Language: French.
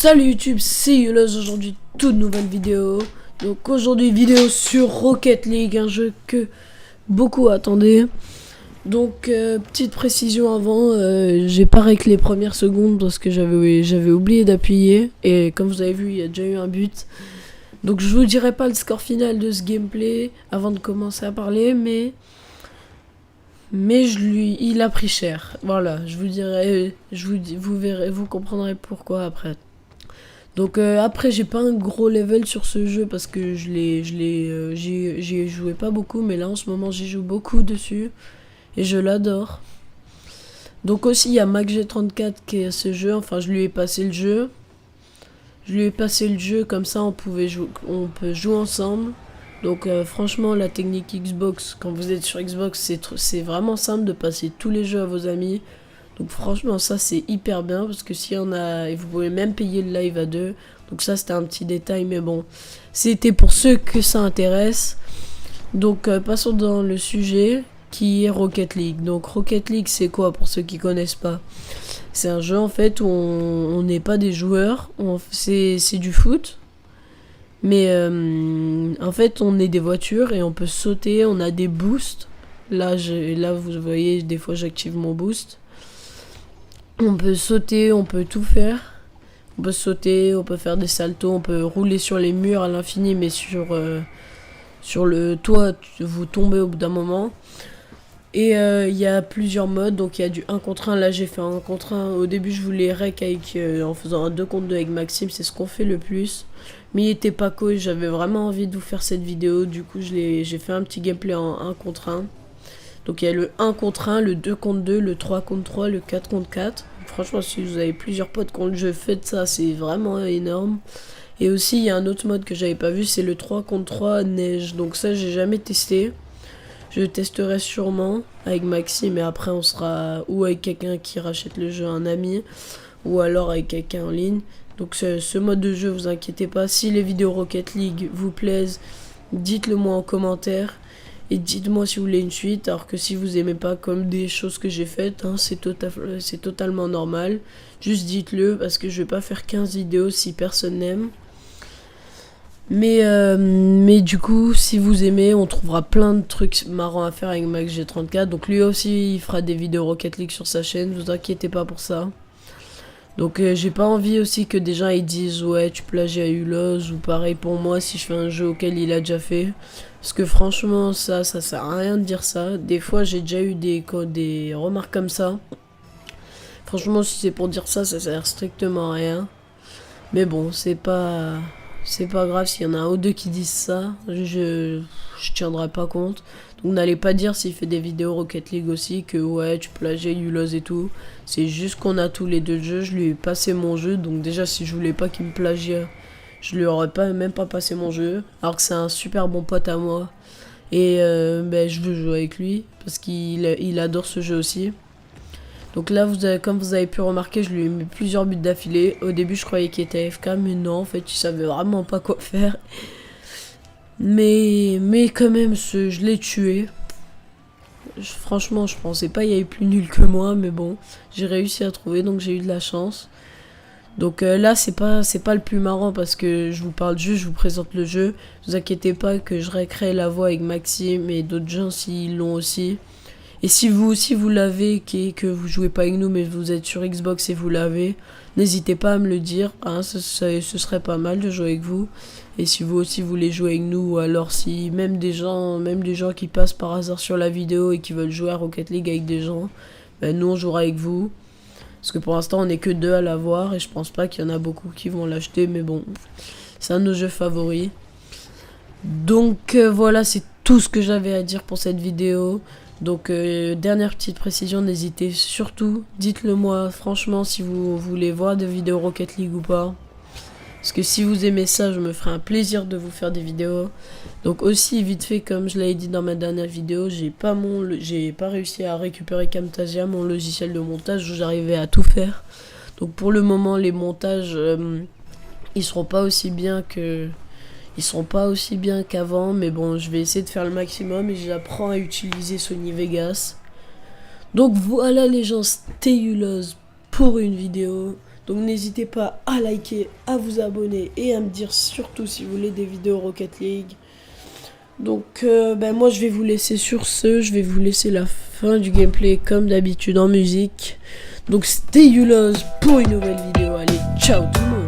Salut YouTube, c'est Yulos. Aujourd'hui toute nouvelle vidéo. Donc aujourd'hui vidéo sur Rocket League, un jeu que beaucoup attendaient. Donc petite précision avant, j'ai pas réglé les premières secondes parce que j'avais oublié d'appuyer. Et comme vous avez vu, il y a déjà eu un but. Donc je vous dirai pas le score final de ce gameplay avant de commencer à parler, mais il a pris cher. Voilà, je vous dirai, vous verrez, vous comprendrez pourquoi après. Donc après j'ai pas un gros level sur ce jeu parce que j'y joué pas beaucoup, mais là en ce moment j'y joue beaucoup dessus et je l'adore. Donc aussi il y a MacG34 qui est ce jeu, enfin je lui ai passé le jeu. Comme ça on peut jouer ensemble. Donc franchement la technique Xbox, quand vous êtes sur Xbox c'est vraiment simple de passer tous les jeux à vos amis. Donc franchement ça c'est hyper bien parce que s'il y en a, et vous pouvez même payer le live à deux. Donc ça c'était un petit détail mais bon, c'était pour ceux que ça intéresse. Donc passons dans le sujet qui est Rocket League. Donc Rocket League c'est quoi pour ceux qui connaissent pas? C'est un jeu en fait où on n'est pas des joueurs, c'est du foot. Mais en fait on est des voitures et on peut sauter, on a des boosts. Là vous voyez des fois j'active mon boost. On peut sauter, on peut tout faire. On peut sauter, on peut faire des saltos, on peut rouler sur les murs à l'infini, mais sur le toit, vous tombez au bout d'un moment. Et il y a plusieurs modes, donc il y a du 1 contre 1. Là j'ai fait un 1 contre 1. Au début je voulais rec en faisant un 2 contre 2 avec Maxime, c'est ce qu'on fait le plus. Mais il était pas cool, j'avais vraiment envie de vous faire cette vidéo, du coup j'ai fait un petit gameplay en 1 contre 1. Donc il y a le 1 contre 1, le 2 contre 2, le 3 contre 3, le 4 contre 4. Franchement, si vous avez plusieurs potes contre le jeu, faites ça, c'est vraiment énorme. Et aussi, il y a un autre mode que j'avais pas vu, c'est le 3 contre 3 neige. Donc ça, j'ai jamais testé. Je testerai sûrement avec Maxime, mais après on sera ou avec quelqu'un qui rachète le jeu, un ami, ou alors avec quelqu'un en ligne. Donc ce mode de jeu, vous inquiétez pas. Si les vidéos Rocket League vous plaisent, dites-le moi en commentaire. Et dites-moi si vous voulez une suite, alors que si vous aimez pas comme des choses que j'ai faites, hein, c'est totalement normal. Juste dites-le, parce que je vais pas faire 15 vidéos si personne n'aime. Mais du coup, si vous aimez, on trouvera plein de trucs marrants à faire avec MacG34. Donc lui aussi, il fera des vidéos Rocket League sur sa chaîne, vous inquiétez pas pour ça. Donc j'ai pas envie aussi que des gens ils disent ouais tu plagies à Ulos, ou pareil pour moi si je fais un jeu auquel il a déjà fait. Parce que franchement ça sert à rien de dire ça. Des fois j'ai déjà eu des remarques comme ça. Franchement si c'est pour dire ça, ça sert strictement à rien. Mais bon c'est pas grave s'il y en a un ou deux qui disent ça. Je tiendrai pas compte. Donc n'allez pas dire s'il fait des vidéos Rocket League aussi que ouais tu plagies Ulos et tout. C'est juste qu'on a tous les deux jeux, je lui ai passé mon jeu. Donc déjà si je voulais pas qu'il me plagie, je lui aurais même pas passé mon jeu. Alors que c'est un super bon pote à moi. Et je veux jouer avec lui parce qu'il adore ce jeu aussi. Donc là comme vous avez pu remarquer, je lui ai mis plusieurs buts d'affilée. Au début je croyais qu'il était AFK, mais non en fait il savait vraiment pas quoi faire. Mais quand même, je l'ai tué. Franchement, je pensais pas il y avait plus nul que moi, mais bon, j'ai réussi à trouver, donc j'ai eu de la chance. Donc là, c'est pas le plus marrant parce que je vous parle juste, je vous présente le jeu. Ne vous inquiétez pas que je récrée la voix avec Maxime et d'autres gens s'ils l'ont aussi. Et si vous aussi vous l'avez, que vous jouez pas avec nous, mais vous êtes sur Xbox et vous l'avez, n'hésitez pas à me le dire, hein, ce serait pas mal de jouer avec vous. Et si vous aussi voulez jouer avec nous, ou alors si même des gens qui passent par hasard sur la vidéo et qui veulent jouer à Rocket League avec des gens, ben nous on jouera avec vous. Parce que pour l'instant on est que deux à l'avoir et je pense pas qu'il y en a beaucoup qui vont l'acheter, mais bon, c'est un de nos jeux favoris. Donc voilà, c'est tout ce que j'avais à dire pour cette vidéo. Donc dernière petite précision, n'hésitez surtout, dites-le moi franchement si vous voulez voir des vidéos Rocket League ou pas. Parce que si vous aimez ça, je me ferai un plaisir de vous faire des vidéos. Donc aussi vite fait, comme je l'avais dit dans ma dernière vidéo, j'ai pas réussi à récupérer Camtasia, mon logiciel de montage où j'arrivais à tout faire. Donc pour le moment les montages ils seront pas aussi bien qu'avant, mais bon je vais essayer de faire le maximum et j'apprends à utiliser Sony Vegas. Donc voilà les gens, c'était Yulos pour une vidéo. Donc n'hésitez pas à liker, à vous abonner et à me dire surtout si vous voulez des vidéos Rocket League. Donc moi je vais vous laisser sur ce, je vais vous laisser la fin du gameplay comme d'habitude en musique. Donc stay you lose pour une nouvelle vidéo, allez ciao tout le monde.